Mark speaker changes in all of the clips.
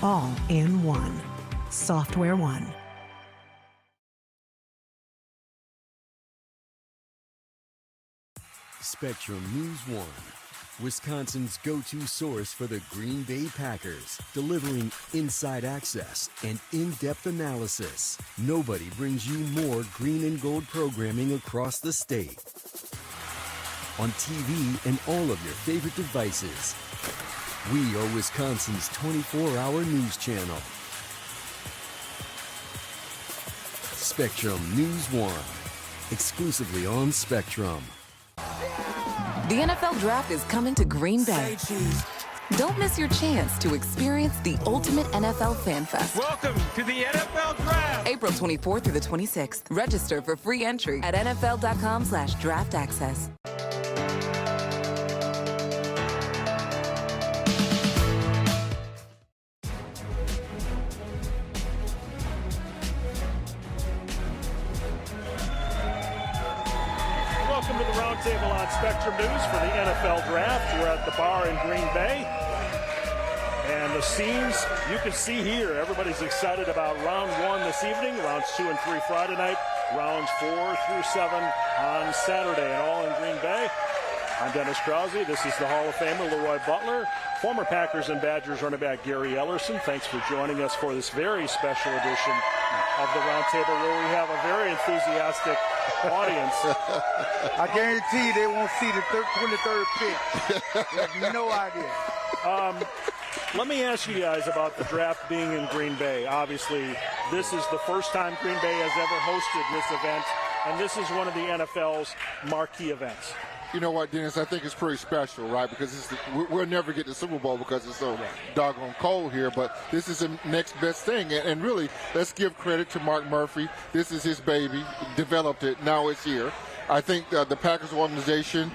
Speaker 1: all in one. Software One.
Speaker 2: Spectrum News 1, Wisconsin's go-to source for the Green Bay Packers, delivering inside access and in-depth analysis. Nobody brings you more green and gold programming across the state. On TV and all of your favorite devices. We are Wisconsin's 24-hour news channel. Spectrum News 1, exclusively on Spectrum.
Speaker 3: The NFL Draft is coming to Green Bay. Don't miss your chance to experience the ultimate NFL Fan Fest.
Speaker 4: Welcome to the NFL Draft.
Speaker 3: April 24th through the 26th. Register for free entry at nfl.com/draft access.
Speaker 5: Welcome to the Roundtable on Spectrum News for the NFL Draft. We're at the bar in Green Bay. And the scenes you can see here. Everybody's excited about round 1 this evening, rounds 2 and 3 Friday night, rounds 4 through 7 on Saturday, and all in Green Bay. I'm Dennis Krause. This is the Hall of Famer, LeRoy Butler, former Packers and Badgers running back Gary Ellerson. Thanks for joining us for this very special edition of the Roundtable, where we have a very enthusiastic audience.
Speaker 6: I guarantee you they won't see the 23rd pick. They have no idea.
Speaker 5: Let me ask you guys about the draft being in Green Bay. Obviously, this is the first time Green Bay has ever hosted this event, and this is one of the NFL's marquee events.
Speaker 7: You know what, Dennis? I think it's pretty special, right? Because we'll never get the Super Bowl because it's so doggone cold here. But this is the next best thing. And really, let's give credit to Mark Murphy. This is his baby. Developed it. Now it's here. I think the Packers organization,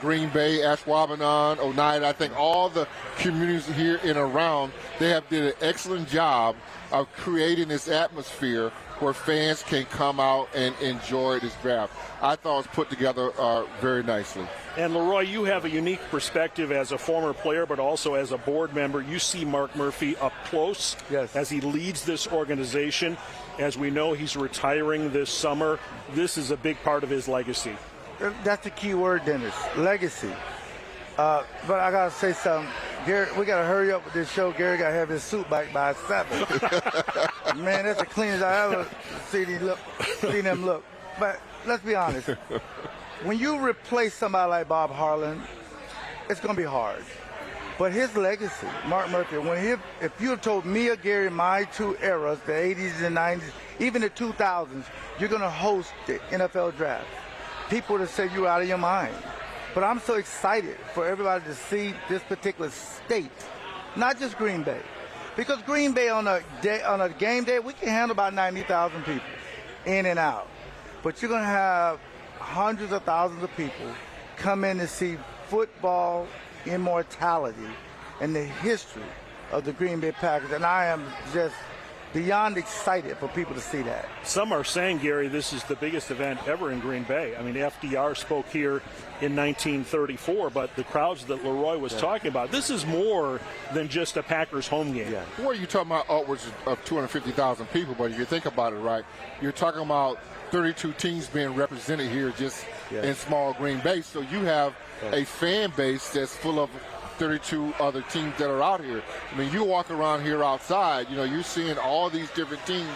Speaker 7: Green Bay, Ashwaubenon, Oneida, I think all the communities here and around, they have did an excellent job of creating this atmosphere where fans can come out and enjoy this draft. I thought it was put together very nicely.
Speaker 5: And LeRoy, you have a unique perspective as a former player, but also as a board member. You see Mark Murphy up close as he leads this organization. As we know, he's retiring this summer. This is a big part of his legacy.
Speaker 6: That's the key word, Dennis, legacy. But I got to say something. Gary, we got to hurry up with this show. Gary got to have his suit back by 7. Man, that's the cleanest I ever seen him look. But let's be honest. When you replace somebody like Bob Harlan, it's going to be hard. But his legacy, Mark Murphy, if you had told me or Gary my 2 eras, the 80s and 90s, even the 2000s, you're going to host the NFL Draft, people would have said you were out of your mind. But I'm so excited for everybody to see this particular state, not just Green Bay. Because Green Bay on a game day, we can handle about 90,000 people in and out. But you're going to have hundreds of thousands of people come in to see football immortality and the history of the Green Bay Packers. And I am just beyond excited for people to see that.
Speaker 5: Some are saying, Gary, this is the biggest event ever in Green Bay. I mean, FDR spoke here in 1934, but the crowds that LeRoy was talking about, this is more than just a Packers home game.
Speaker 7: Well, you're talking about upwards of 250,000 people, but if you think about it, right, you're talking about 32 teams being represented here just in small Green Bay. So you have a fan base that's full of 32 other teams that are out here. I mean, you walk around here outside, you're seeing all these different teams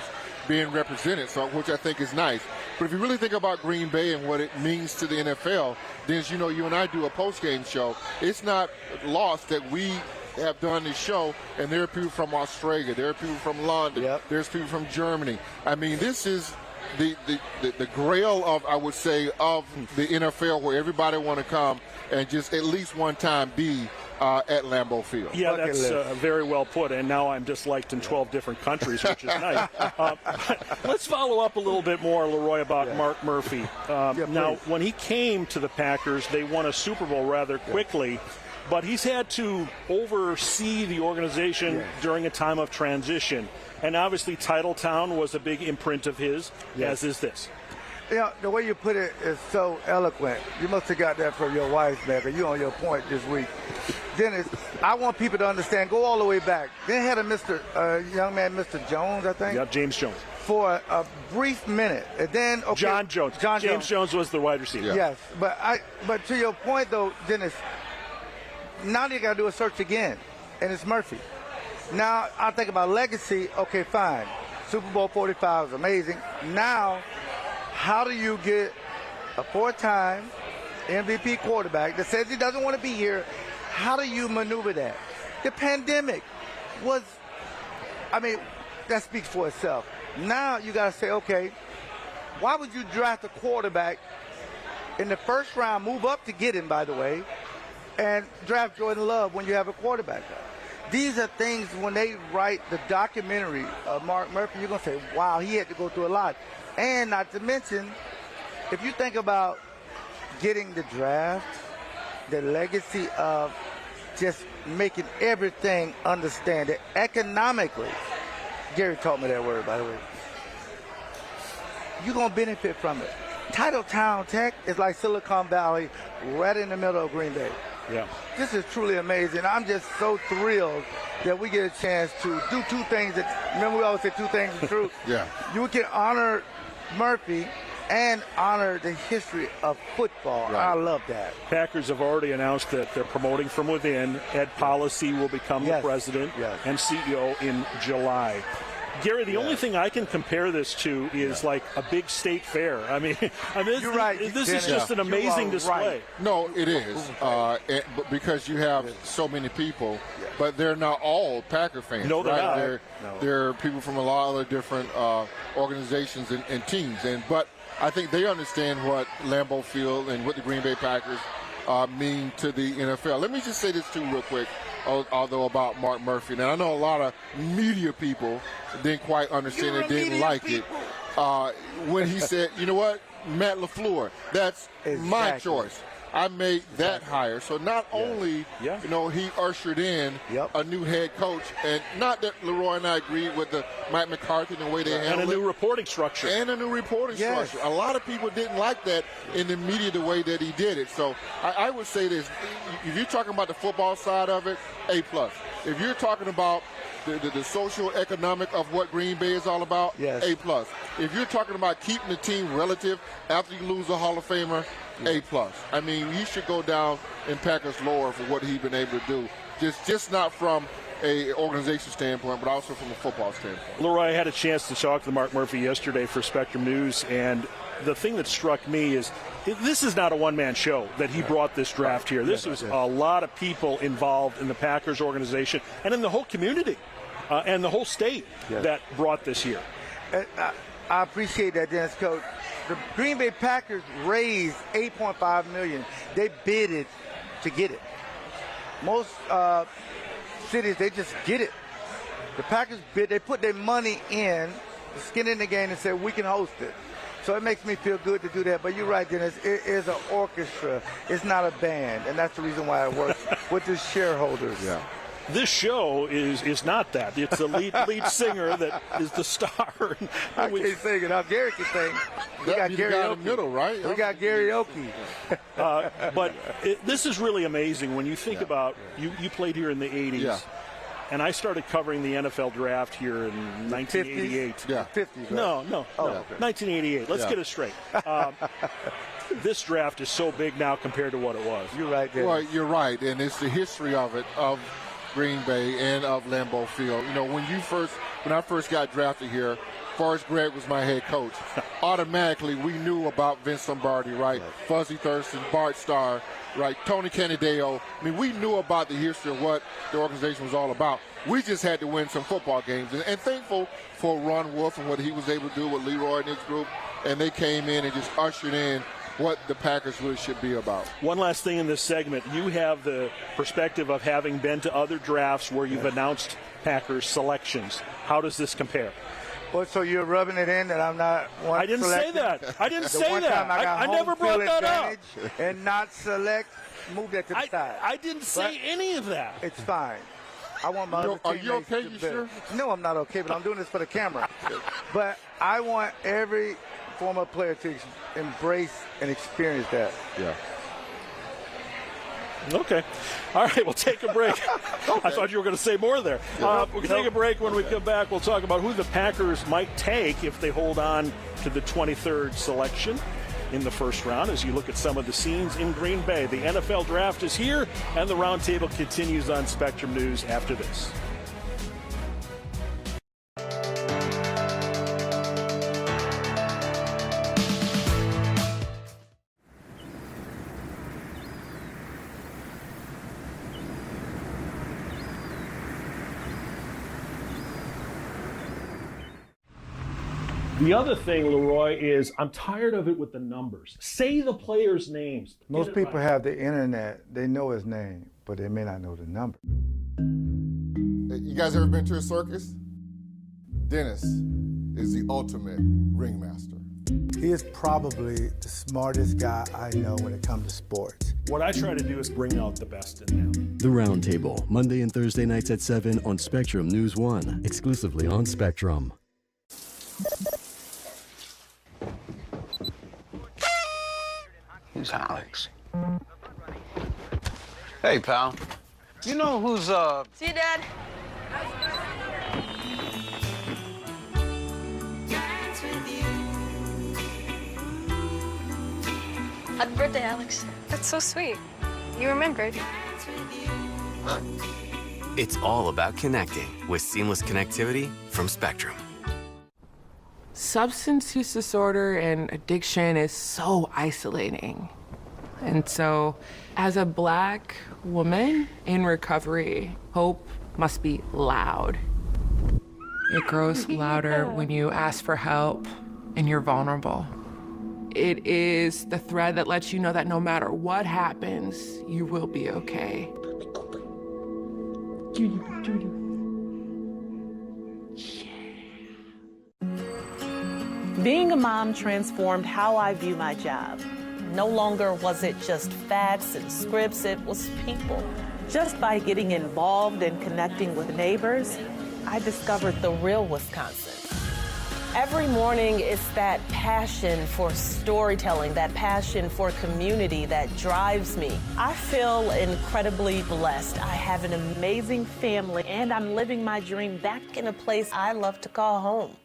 Speaker 7: being represented, so which I think is nice. But if you really think about Green Bay and what it means to the NFL, then as you know, you and I do a post-game show. It's not lost that we have done this show, and there are people from Australia, there are people from London, there's people from Germany. I mean, this is the grail of, I would say, of the NFL, where everybody want to come and just at least one time be at Lambeau Field.
Speaker 5: Yeah, that's very well put, and now I'm disliked in 12 different countries, which is nice. Let's follow up a little bit more, LeRoy, about Mark Murphy. Now, when he came to the Packers, they won a Super Bowl rather quickly, but he's had to oversee the organization during a time of transition. And obviously, Titletown was a big imprint of his, as is this.
Speaker 6: You know, the way you put it is so eloquent. You must have got that from your wife, man, 'cause you on your point this week. Dennis, I want people to understand, go all the way back. They had a young man, Mr. Jones, I think.
Speaker 5: Yep, James Jones.
Speaker 6: For a brief minute. And then, okay.
Speaker 5: John Jones. James Jones was the wide receiver.
Speaker 7: Yeah.
Speaker 6: Yes, but to your point, though, Dennis, now they got to do a search again, and it's Murphy. Now, I think about legacy, okay, fine. Super Bowl 45 is amazing. Now, how do you get a four-time MVP quarterback that says he doesn't want to be here? How do you maneuver that? The pandemic was, that speaks for itself. Now you got to say, okay, why would you draft a quarterback in the first round, move up to get him, by the way, and draft Jordan Love when you have a quarterback? These are things when they write the documentary of Mark Murphy, you're going to say, wow, he had to go through a lot. And not to mention, if you think about getting the draft, the legacy of just making everything understand it economically. Gary taught me that word, by the way. You're going to benefit from it. Titletown Tech is like Silicon Valley, right in the middle of Green Bay.
Speaker 5: Yeah.
Speaker 6: This is truly amazing. I'm just so thrilled that we get a chance to do two things remember we always say two things are true.
Speaker 7: Yeah.
Speaker 6: You can honor Murphy and honor the history of football.
Speaker 7: Right.
Speaker 6: I love that.
Speaker 5: Packers have already announced that they're promoting from within. Ed Policy will become the president and CEO in July. Gary, the only thing I can compare this to is like a big state fair.
Speaker 6: You're right.
Speaker 5: This is just an amazing display.
Speaker 6: Right.
Speaker 7: No, it is, because you have so many people, but they're not all Packer fans.
Speaker 5: No, they're
Speaker 7: right?
Speaker 5: not.
Speaker 7: They're people from a lot of other different organizations and teams. But I think they understand what Lambeau Field and what the Green Bay Packers mean to the NFL. Let me just say this too real quick, although about Mark Murphy. Now, I know a lot of media people didn't quite understand it, didn't like it. When he said, you know what, Matt LaFleur, that's my choice. I made that hire. So not only, he ushered in a new head coach, and not that LeRoy and I agreed with the Mike McCarthy and the way they handled it.
Speaker 5: And a new reporting structure.
Speaker 7: Structure. A lot of people didn't like that in the media, the way that he did it. So I would say this. If you're talking about the football side of it, A+. If you're talking about the social economic of what Green Bay is all about, A+. If you're talking about keeping the team relative after you lose a Hall of Famer, A+. I mean, he should go down in Packers lore for what he's been able to do. Just not from a organization standpoint, but also from a football standpoint.
Speaker 5: LeRoy, I had a chance to talk to Mark Murphy yesterday for Spectrum News, and the thing that struck me is this is not a one-man show that he brought this draft here. This was a lot of people involved in the Packers organization and in the whole community and the whole state that brought this here.
Speaker 6: I appreciate that, Dennis, Coach. The Green Bay Packers raised $8.5 million. They bidded to get it. Most cities, they just get it. The Packers bid. They put their money in, skin in the game, and said, we can host it. So it makes me feel good to do that. But you're right, Dennis. It is an orchestra. It's not a band, and that's the reason why it works with the shareholders.
Speaker 7: Yeah.
Speaker 5: This show is not that. It's the lead singer that is the star.
Speaker 6: I can't sing it. Now Gary can sing. We got karaoke.
Speaker 7: In the middle, right?
Speaker 6: We got karaoke.
Speaker 5: But this is really amazing when you think about you played here in the 80s.
Speaker 7: Yeah.
Speaker 5: And I started covering the NFL draft here in 1988.
Speaker 6: 50s? Yeah. 50s, right?
Speaker 5: No.
Speaker 6: Okay.
Speaker 5: 1988. Let's get it straight. This draft is so big now compared to what it was.
Speaker 6: You're right, Dennis.
Speaker 7: Well, you're right, and it's the history of it, of Green Bay and of Lambeau Field. You know, when I first got drafted here, Forrest Gregg was my head coach. Automatically, we knew about Vince Lombardi, right? Fuzzy Thurston, Bart Starr, right? Tony Canadeo. I mean, we knew about the history of what the organization was all about. We just had to win some football games. And thankful for Ron Wolf and what he was able to do with LeRoy and his group. And they came in and just ushered in what the Packers really should be about.
Speaker 5: One last thing in this segment. You have the perspective of having been to other drafts where you've announced Packers selections. How does this compare?
Speaker 6: Well, so you're rubbing it in that I'm not one
Speaker 5: I didn't
Speaker 6: selected?
Speaker 5: say that. I didn't say
Speaker 6: one
Speaker 5: that.
Speaker 6: Time I got
Speaker 5: never brought that up.
Speaker 6: And not select, move that to the side.
Speaker 5: I didn't say any of that.
Speaker 6: It's fine. I want my other
Speaker 7: Are you okay?
Speaker 6: teammates
Speaker 7: You
Speaker 6: to
Speaker 7: sure?
Speaker 6: No, I'm not okay, but I'm doing this for the camera. But I want every former player to embrace and experience that.
Speaker 7: Yeah.
Speaker 5: Okay. All right, we'll take a break. I thought you were going to say more there. We're going to take a break. When we come back, we'll talk about who the Packers might take if they hold on to the 23rd selection in the first round as you look at some of the scenes in Green Bay. The NFL Draft is here, and the Roundtable continues on Spectrum News after this. The other thing, LeRoy, is I'm tired of it with the numbers. Say the players' names.
Speaker 6: Most people have the internet. They know his name, but they may not know the number.
Speaker 7: You guys ever been to a circus? Dennis is the ultimate ringmaster.
Speaker 6: He is probably the smartest guy I know when it comes to sports.
Speaker 5: What I try to do is bring out the best in them.
Speaker 2: The Roundtable, Monday and Thursday nights at 7 on Spectrum News 1, exclusively on Spectrum.
Speaker 8: Who's Alex? Hey, pal. You know who's,
Speaker 9: See you, Dad. Happy birthday, Alex.
Speaker 10: That's so sweet. You remembered.
Speaker 11: It's all about connecting with seamless connectivity from Spectrum.
Speaker 12: Substance use disorder and addiction is so isolating. And so, as a Black woman in recovery, hope must be loud. It grows louder when you ask for help and you're vulnerable. It is the thread that lets you know that no matter what happens, you will be okay.
Speaker 13: Being a mom transformed how I view my job. No longer was it just facts and scripts, it was people. Just by getting involved and connecting with neighbors, I discovered the real Wisconsin. Every morning, it's that passion for storytelling, that passion for community that drives me. I feel incredibly blessed. I have an amazing family, and I'm living my dream back in a place I love to call home.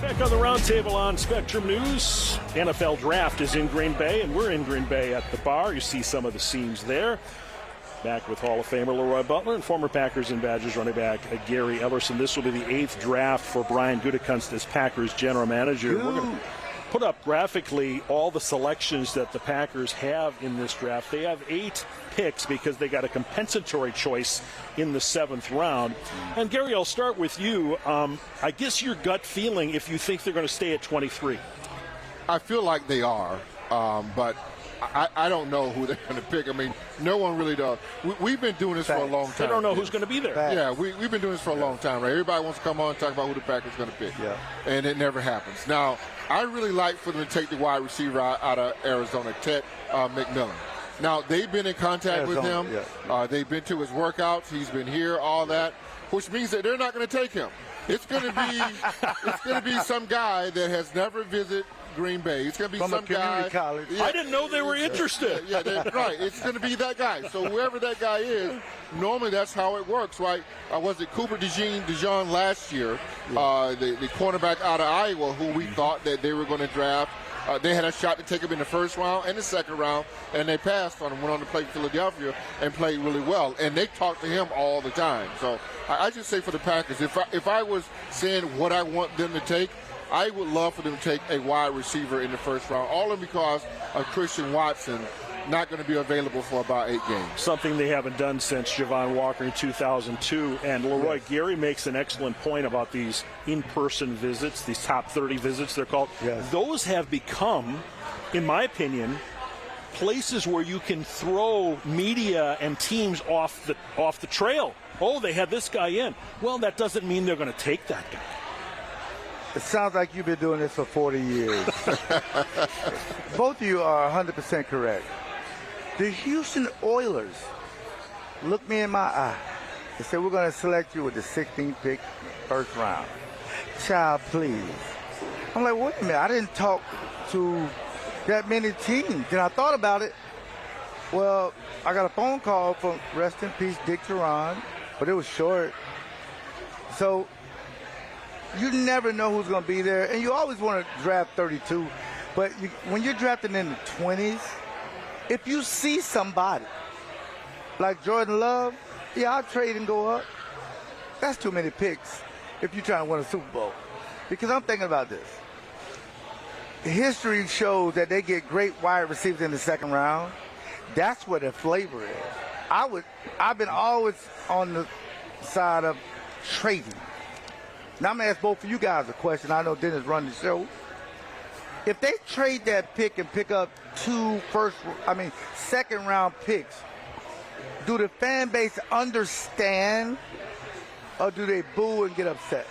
Speaker 5: Back on the Roundtable on Spectrum News. NFL Draft is in Green Bay, and we're in Green Bay at the bar. You see some of the scenes there. Back with Hall of Famer LeRoy Butler and former Packers and Badgers running back Gary Ellerson. This will be the 8th draft for Brian Gutekunst as Packers general manager. We're going to put up graphically all the selections that the Packers have in this draft. They have 8 picks because they got a compensatory choice in the 7th round. And Gary, I'll start with you. I guess your gut feeling if you think they're going to stay at 23.
Speaker 7: I feel like they are, but I don't know who they're going to pick. I mean, no one really does. We've been doing this for a long time.
Speaker 5: They don't know who's going to be there.
Speaker 7: Yeah, we've been doing this for a long time, right? Everybody wants to come on and talk about who the Packers are going to pick. Yeah. And it never happens. Now, I really like for them to take the wide receiver out of Arizona, Ted McMillan. Now, they've been in contact with him. Yeah. They've been to his workouts. He's been here, all that, which means that they're not going to take him. It's going to be some guy that has never visited Green Bay. It's going to be
Speaker 6: from
Speaker 7: some
Speaker 6: a community
Speaker 7: guy.
Speaker 6: college.
Speaker 5: I didn't know they were interested.
Speaker 7: Right. It's going to be that guy. So whoever that guy is, normally that's how it works, right? Was it Cooper DeJean last year, the cornerback out of Iowa, who we thought that they were going to draft? They had a shot to take him in the first round and the second round, and they passed on him, went on to play Philadelphia and played really well. And they talked to him all the time. So I just say for the Packers, if I was saying what I want them to take, I would love for them to take a wide receiver in the first round, only because of Christian Watson not going to be available for about 8 games.
Speaker 5: Something they haven't done since Javon Walker in 2002. And LeRoy, Gary makes an excellent point about these in-person visits, these top 30 visits they're called.
Speaker 6: Yes.
Speaker 5: Those have become, in my opinion, places where you can throw media and teams off the trail. Oh, they had this guy in. Well, that doesn't mean they're going to take that guy.
Speaker 6: It sounds like you've been doing this for 40 years. Both of you are 100% correct. The Houston Oilers looked me in my eye and said, we're going to select you with the 16th pick first round. Child, please. I'm like, wait a minute. I didn't talk to that many teams. Then I thought about it. Well, I got a phone call from, rest in peace, Dick Duran, but it was short. So you never know who's going to be there, and you always want to draft 32. But when you're drafting in the 20s, if you see somebody like Jordan Love, yeah, I'll trade and go up. That's too many picks if you're trying to win a Super Bowl. Because I'm thinking about this. History shows that they get great wide receivers in the second round. That's where the flavor is. I've been always on the side of trading. Now I'm going to ask both of you guys a question. I know Dennis run the show. If they trade that pick and pick up second round picks, do the fan base understand or do they boo and get upset?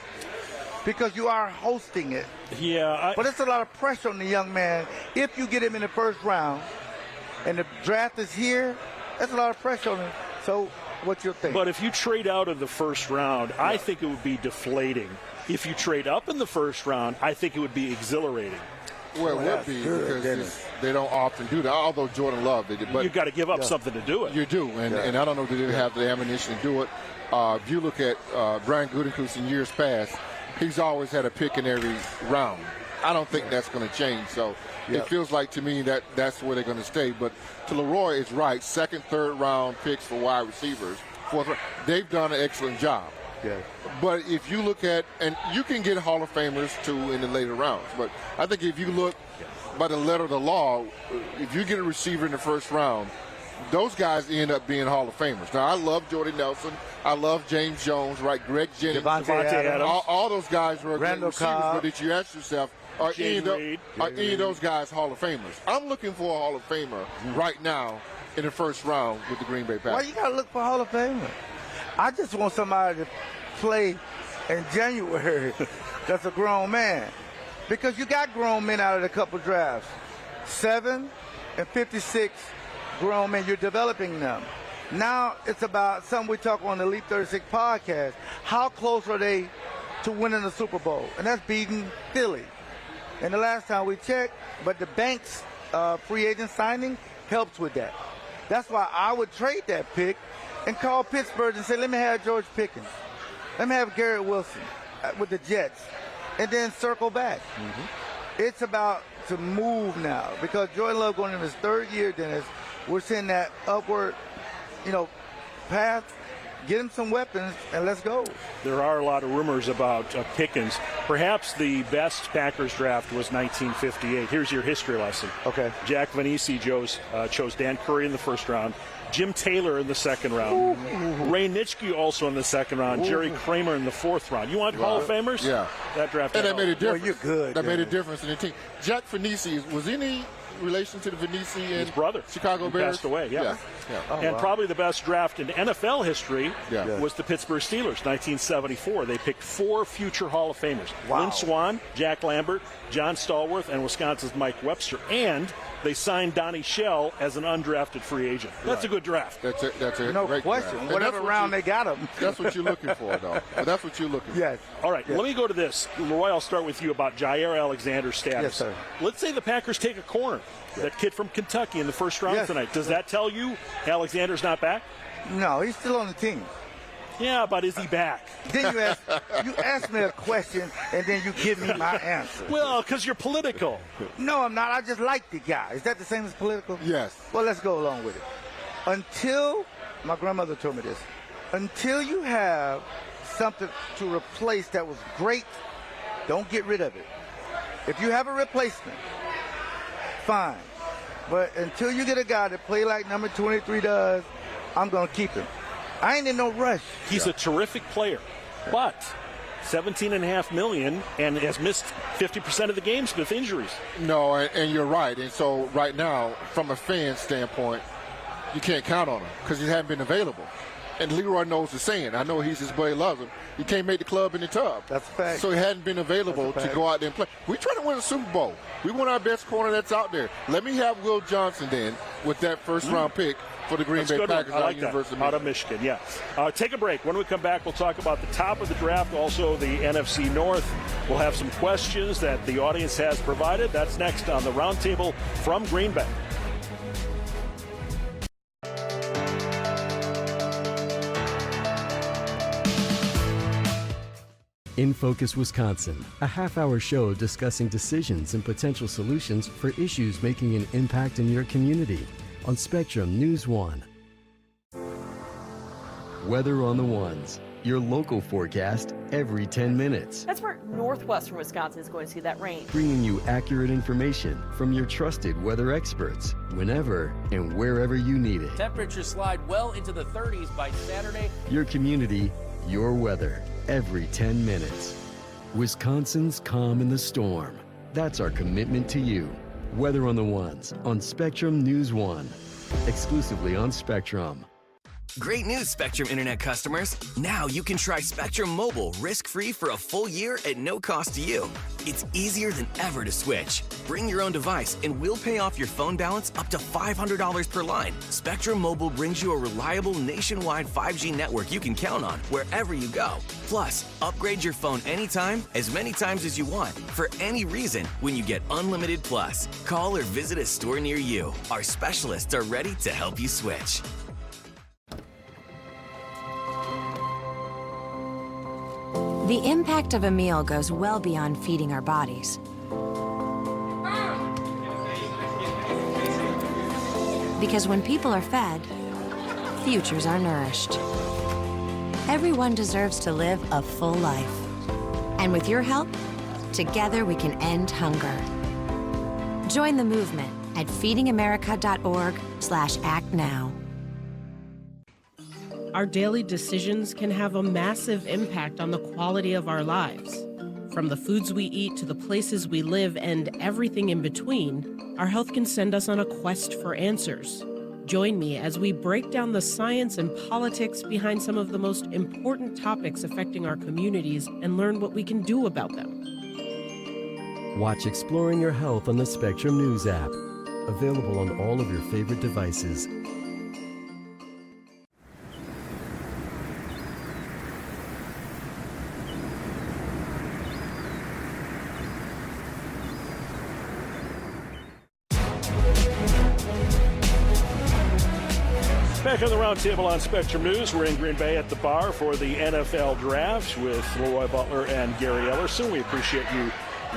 Speaker 6: Because you are hosting it.
Speaker 5: Yeah.
Speaker 6: But it's a lot of pressure on the young man. If you get him in the first round and the draft is here, that's a lot of pressure on him. So what's your thing?
Speaker 5: But if you trade out of the first round, yeah, I think it would be deflating. If you trade up in the first round, I think it would be exhilarating.
Speaker 7: Well, it would be because they don't often do that, although Jordan Love did it. But
Speaker 5: you've got to give up something to do it.
Speaker 7: You do, and I don't know if they didn't have the ammunition to do it. If you look at Brian Gutekunst in years past, he's always had a pick in every round. I don't think that's going to change. So it feels like to me that that's where they're going to stay. But to LeRoy is right. Second, third round picks for wide receivers. Fourth round, they've done an excellent job.
Speaker 6: Yeah.
Speaker 7: But if you look at, and you can get Hall of Famers too in the later rounds. But I think if you look by the letter of the law, if you get a receiver in the first round, those guys end up being Hall of Famers. Now, I love Jordy Nelson. I love James Jones, right? Greg Jennings.
Speaker 6: Devontae Adams.
Speaker 7: All those guys were great receivers.
Speaker 6: Cobb.
Speaker 7: But did you ask yourself, are any of those guys Hall of Famers? I'm looking for a Hall of Famer right now in the first round with the Green Bay Packers.
Speaker 6: Why you got to look for Hall of Famer? I just want somebody to play in January that's a grown man. Because you got grown men out of the couple drafts. 7 and 56 grown men. You're developing them. Now it's about something we talk on the Elite 36 podcast. How close are they to winning the Super Bowl? And that's beating Philly. And the last time we checked, but the Banks free agent signing helps with that. That's why I would trade that pick and call Pittsburgh and say, let me have George Pickens. Let me have Garrett Wilson with the Jets. And then circle back. It's about to move now because Jordan Love going in his third year, Dennis. We're seeing that upward, path. Get him some weapons and let's go.
Speaker 5: There are a lot of rumors about Pickens. Perhaps the best Packers draft was 1958. Here's your history lesson.
Speaker 6: Okay.
Speaker 5: Jack Vanese chose Dan Curry in the first round. Jim Taylor in the second round. Ray Nitschke also in the second round. Jerry Kramer in the fourth round. You want Hall of Famers?
Speaker 7: Yeah.
Speaker 5: That draft.
Speaker 7: And that made a difference.
Speaker 6: Well, you're good.
Speaker 7: That made a difference in the team. Jack Vanese, was any relation to the Vanese and
Speaker 5: his brother?
Speaker 7: Chicago Bears?
Speaker 5: Passed away, yeah.
Speaker 6: Oh,
Speaker 5: and
Speaker 6: wow.
Speaker 5: probably the best draft in NFL history was the Pittsburgh Steelers, 1974. They picked 4 future Hall of Famers.
Speaker 6: Wow.
Speaker 5: Lynn Swann, Jack Lambert, John Stallworth, and Wisconsin's Mike Webster. And they signed Donnie Shell as an undrafted free agent. That's a good draft.
Speaker 7: That's a
Speaker 6: no
Speaker 7: great
Speaker 6: question.
Speaker 7: Draft.
Speaker 6: Whatever round they got him.
Speaker 7: That's what you're looking for, though. But that's what you're looking for.
Speaker 6: Yes.
Speaker 5: All right, let me go to this. LeRoy, I'll start with you about Jair Alexander's status.
Speaker 6: Yes, sir.
Speaker 5: Let's say the Packers take a corner. That kid from Kentucky in the first round tonight. Does that tell you Alexander's not back?
Speaker 6: No, he's still on the team.
Speaker 5: Yeah, but is he back?
Speaker 6: Then you ask me a question, and then you give me my answer.
Speaker 5: Well, because you're political.
Speaker 6: No, I'm not. I just like the guy. Is that the same as political?
Speaker 7: Yes.
Speaker 6: Well, let's go along with it. Until, my grandmother told me this, until you have something to replace that was great, don't get rid of it. If you have a replacement, fine. But until you get a guy that play like number 23 does, I'm going to keep him. I ain't in no rush.
Speaker 5: He's a terrific player, but $17.5 million and has missed 50% of the games with injuries.
Speaker 7: No, and you're right. And so right now, from a fan standpoint, you can't count on him because he hasn't been available. And LeRoy knows the saying. I know he's his buddy, loves him. He can't make the club in the tub.
Speaker 6: That's a fact.
Speaker 7: So he hadn't been available to go out there and play. We're trying to win a Super Bowl. We want our best corner that's out there. Let me have Will Johnson then with that first-round pick for the Green Bay Packers
Speaker 5: out of University out of Michigan. Yeah. Take a break. When we come back, we'll talk about the top of the draft, also the NFC North. We'll have some questions that the audience has provided. That's next on the Roundtable from Green Bay.
Speaker 2: In Focus, Wisconsin, a half-hour show discussing decisions and potential solutions for issues making an impact in your community on Spectrum News 1. Weather on the Ones, your local forecast every 10 minutes.
Speaker 14: That's where northwestern Wisconsin is going to see that rain.
Speaker 2: Bringing you accurate information from your trusted weather experts whenever and wherever you need it.
Speaker 15: Temperatures slide well into the 30s by Saturday.
Speaker 2: Your community, your weather. Every 10 minutes. Wisconsin's calm in the storm. That's our commitment to you. Weather on the Ones on Spectrum News 1. Exclusively on Spectrum.
Speaker 11: Great news, Spectrum Internet customers. Now you can try Spectrum Mobile risk-free for a full year at no cost to you. It's easier than ever to switch. Bring your own device and we'll pay off your phone balance up to $500 per line. Spectrum Mobile brings you a reliable nationwide 5G network you can count on wherever you go. Plus, upgrade your phone anytime, as many times as you want, for any reason when you get Unlimited Plus. Call or visit a store near you. Our specialists are ready to help you switch.
Speaker 16: The impact of a meal goes well beyond feeding our bodies. Because when people are fed, futures are nourished. Everyone deserves to live a full life. And with your help, together we can end hunger. Join the movement at feedingamerica.org/actnow.
Speaker 17: Our daily decisions can have a massive impact on the quality of our lives. From the foods we eat to the places we live and everything in between, our health can send us on a quest for answers. Join me as we break down the science and politics behind some of the most important topics affecting our communities and learn what we can do about them.
Speaker 2: Watch Exploring Your Health on the Spectrum News app. Available on all of your favorite devices.
Speaker 5: Back on the Roundtable on Spectrum News. We're in Green Bay at the bar for the NFL Draft with LeRoy, Butler, and Gary Ellerson. We appreciate you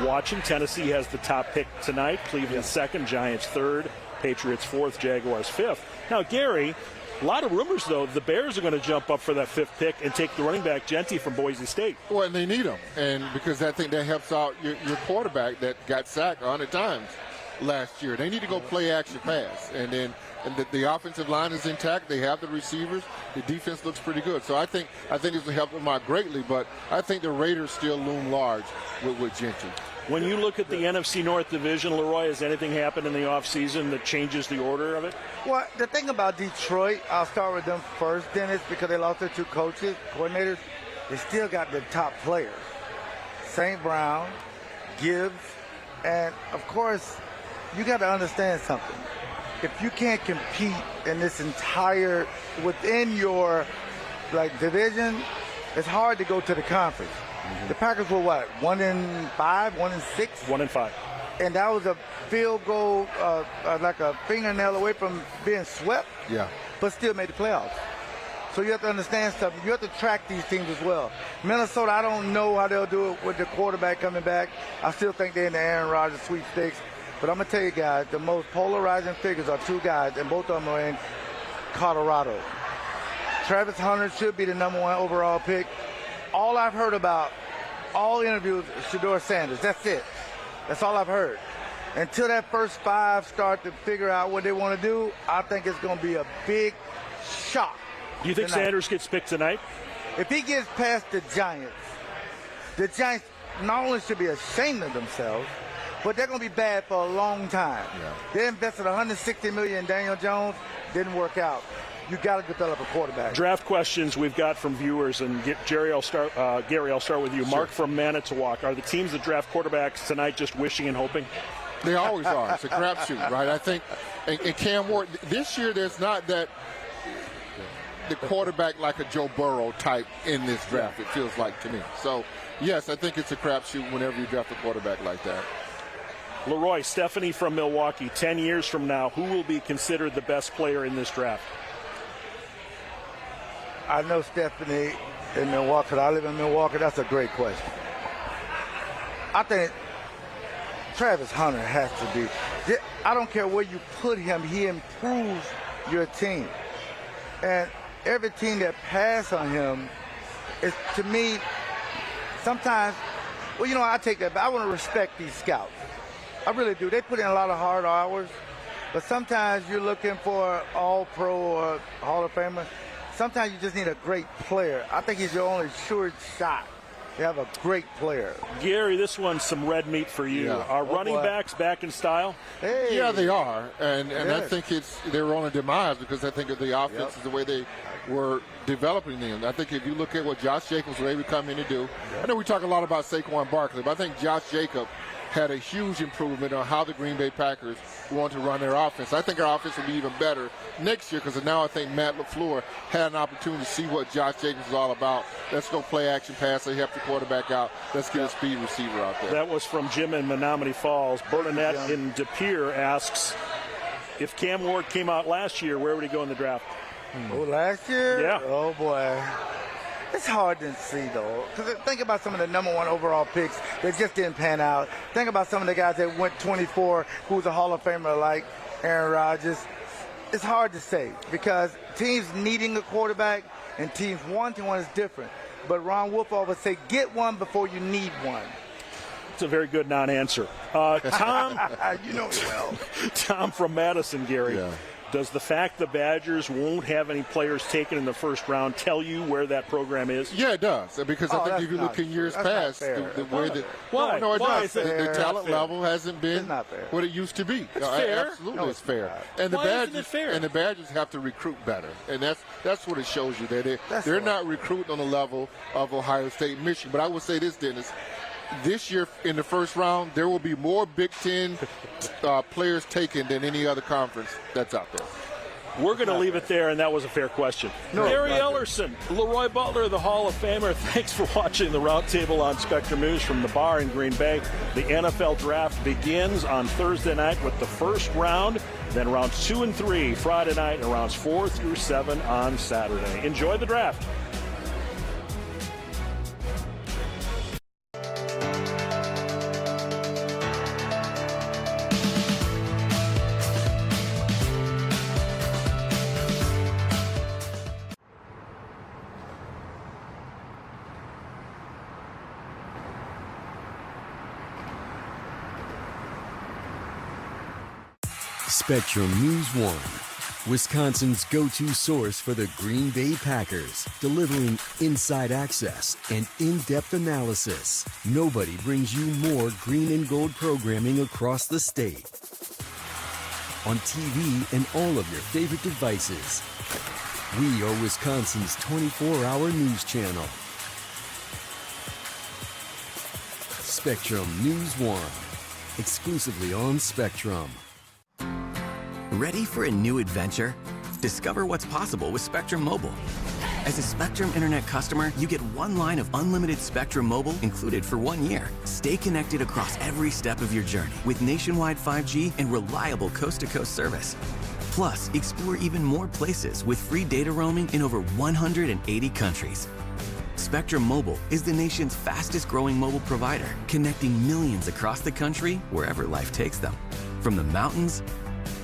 Speaker 5: watching. Tennessee has the top pick tonight. Cleveland second, Giants third, Patriots fourth, Jaguars fifth. Now, Gary, a lot of rumors, though, the Bears are going to jump up for that fifth pick and take the running back, Genty, from Boise State.
Speaker 7: Well, and they need him, and because I think that helps out your quarterback that got sacked 100 times last year. They need to go play action pass, and the offensive line is intact. They have the receivers. The defense looks pretty good. So I think this will help them out greatly, but I think the Raiders still loom large with Genty.
Speaker 5: When you look at the NFC North division, LeRoy, has anything happened in the offseason that changes the order of it?
Speaker 6: Well, the thing about Detroit, I'll start with them first, Dennis, because they lost their two coordinators. They still got their top players. St. Brown, Gibbs, and, of course, you got to understand something. If you can't compete in this entire, within your, division, it's hard to go to the conference. The Packers were what, 1-5, 1-6?
Speaker 5: 1-5.
Speaker 6: And that was a field goal, like a fingernail away from being swept.
Speaker 7: Yeah.
Speaker 6: But still made the playoffs. So you have to understand something. You have to track these teams as well. Minnesota, I don't know how they'll do it with the quarterback coming back. I still think they're in the Aaron Rodgers sweepstakes. But I'm going to tell you guys, the most polarizing figures are two guys, and both of them are in Colorado. Travis Hunter should be the number one overall pick. All I've heard about, all interviews, Shedeur Sanders. That's it. That's all I've heard. Until that first five start to figure out what they want to do, I think it's going to be a big shock.
Speaker 5: Do you think
Speaker 6: tonight.
Speaker 5: Sanders gets picked tonight?
Speaker 6: If he gets past the Giants not only should be ashamed of themselves, but they're going to be bad for a long time. Yeah. They invested $160 million in Daniel Jones. Didn't work out. You got to develop a quarterback.
Speaker 5: Draft questions we've got from viewers, and Gary, I'll start with you.
Speaker 7: Sure.
Speaker 5: Mark from Manitowoc. Are the teams that draft quarterbacks tonight just wishing and hoping?
Speaker 7: They always are. It's a crapshoot, right? I think, and Cam Ward, this year there's not the quarterback like a Joe Burrow type in this draft, it feels like to me. So, yes, I think it's a crapshoot whenever you draft a quarterback like that.
Speaker 5: LeRoy, Stephanie from Milwaukee, 10 years from now, who will be considered the best player in this draft?
Speaker 6: I know Stephanie in Milwaukee. I live in Milwaukee. That's a great question. I think Travis Hunter has to be. I don't care where you put him. He improves your team. And every team that passes on him is, to me, sometimes, well, you know, I take that back. I want to respect these scouts. I really do. They put in a lot of hard hours. But sometimes you're looking for all-pro or Hall of Famer. Sometimes you just need a great player. I think he's your only sure shot. You have a great player.
Speaker 5: Gary, this one's some red meat for you.
Speaker 7: Yeah.
Speaker 5: Are running backs back in style?
Speaker 6: Hey.
Speaker 7: Yeah, they are. And
Speaker 6: Yes.
Speaker 7: I think they're on a demise because I think of the offense is the way they were developing them. I think if you look at what Josh Jacobs was able to come in and do, I know we talk a lot about Saquon Barkley, but I think Josh Jacobs had a huge improvement on how the Green Bay Packers want to run their offense. I think our offense will be even better next year because now I think Matt LaFleur had an opportunity to see what Josh Jacobs is all about. Let's go play action pass. Let's help the quarterback out. Let's get a speed receiver out there.
Speaker 5: That was from Jim in Menominee Falls. Bernadette in De Pere asks, if Cam Ward came out last year, where would he go in the draft?
Speaker 6: Oh, last year?
Speaker 5: Yeah.
Speaker 6: Oh, boy. It's hard to see, though. Because think about some of the number one overall picks that just didn't pan out. Think about some of the guys that went 24, who's a Hall of Famer like Aaron Rodgers. It's hard to say because teams needing a quarterback and teams wanting one is different. But Ron Wolf always say, get one before you need one.
Speaker 5: It's a very good non-answer. Tom,
Speaker 6: you know it well.
Speaker 5: Tom from Madison, Gary.
Speaker 7: Yeah.
Speaker 5: Does the fact the Badgers won't have any players taken in the first round tell you where that program is?
Speaker 7: Yeah, it does. Because I think if you look in years past,
Speaker 5: Why?
Speaker 7: No, it
Speaker 5: Why
Speaker 7: does.
Speaker 5: is it
Speaker 7: The talent level hasn't been
Speaker 6: not fair.
Speaker 7: what it used to be.
Speaker 5: It's fair.
Speaker 7: Absolutely,
Speaker 6: No,
Speaker 7: it's fair.
Speaker 6: not.
Speaker 7: And the
Speaker 5: Why
Speaker 7: Badgers,
Speaker 5: isn't it fair?
Speaker 7: And the Badgers have to recruit better, and that's what it shows you. They're
Speaker 6: right.
Speaker 7: not recruiting on the level of Ohio State, Michigan. But I would say this, Dennis. This year in the first round, there will be more Big Ten players taken than any other conference that's out there.
Speaker 5: We're going to leave it there, and that was a fair question. Gary Ellerson, LeRoy Butler, the Hall of Famer, thanks for watching the Roundtable on Spectrum News from the bar in Green Bay. The NFL Draft begins on Thursday night with the first round, then rounds 2 and 3 Friday night, and rounds 4 through 7 on Saturday. Enjoy the draft.
Speaker 2: Spectrum News 1, Wisconsin's go-to source for the Green Bay Packers, delivering inside access and in-depth analysis. Nobody brings you more green and gold programming across the state. On TV and all of your favorite devices. We are Wisconsin's 24-hour news channel. Spectrum News 1, exclusively on Spectrum.
Speaker 11: Ready for a new adventure? Discover what's possible with Spectrum Mobile. As a Spectrum Internet customer, you get one line of unlimited Spectrum Mobile included for 1 year. Stay connected across every step of your journey with nationwide 5G and reliable coast-to-coast service. Plus, explore even more places with free data roaming in over 180 countries. Spectrum Mobile is the nation's fastest-growing mobile provider, connecting millions across the country wherever life takes them. From the mountains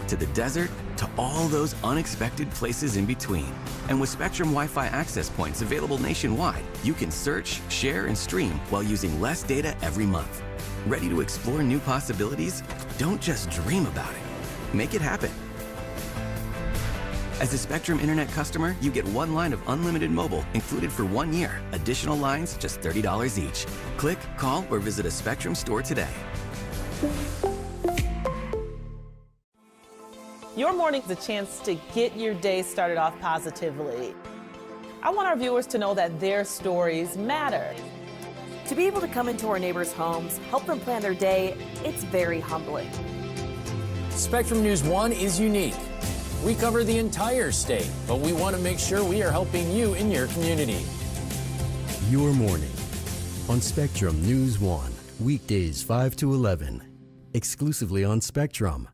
Speaker 11: to the desert, to all those unexpected places in between. And with Spectrum Wi-Fi access points available nationwide, you can search, share, and stream while using less data every month. Ready to explore new possibilities? Don't just dream about it. Make it happen. As a Spectrum Internet customer, you get one line of unlimited mobile included for 1 year. Additional lines, just $30 each. Click, call, or visit a Spectrum store today.
Speaker 13: Your morning's a chance to get your day started off positively. I want our viewers to know that their stories matter.
Speaker 14: To be able to come into our neighbors' homes, help them plan their day, it's very humbling.
Speaker 15: Spectrum News 1 is unique. We cover the entire state, but we want to make sure we are helping you in your community.
Speaker 2: Your morning on Spectrum News 1, weekdays 5 to 11, exclusively on Spectrum.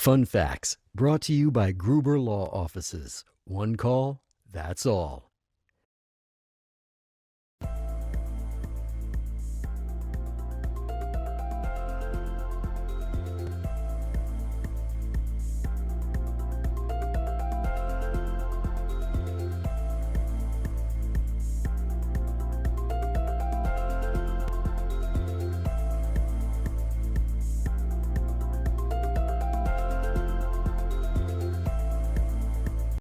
Speaker 2: Fun facts brought to you by Gruber Law Offices. One call, that's all.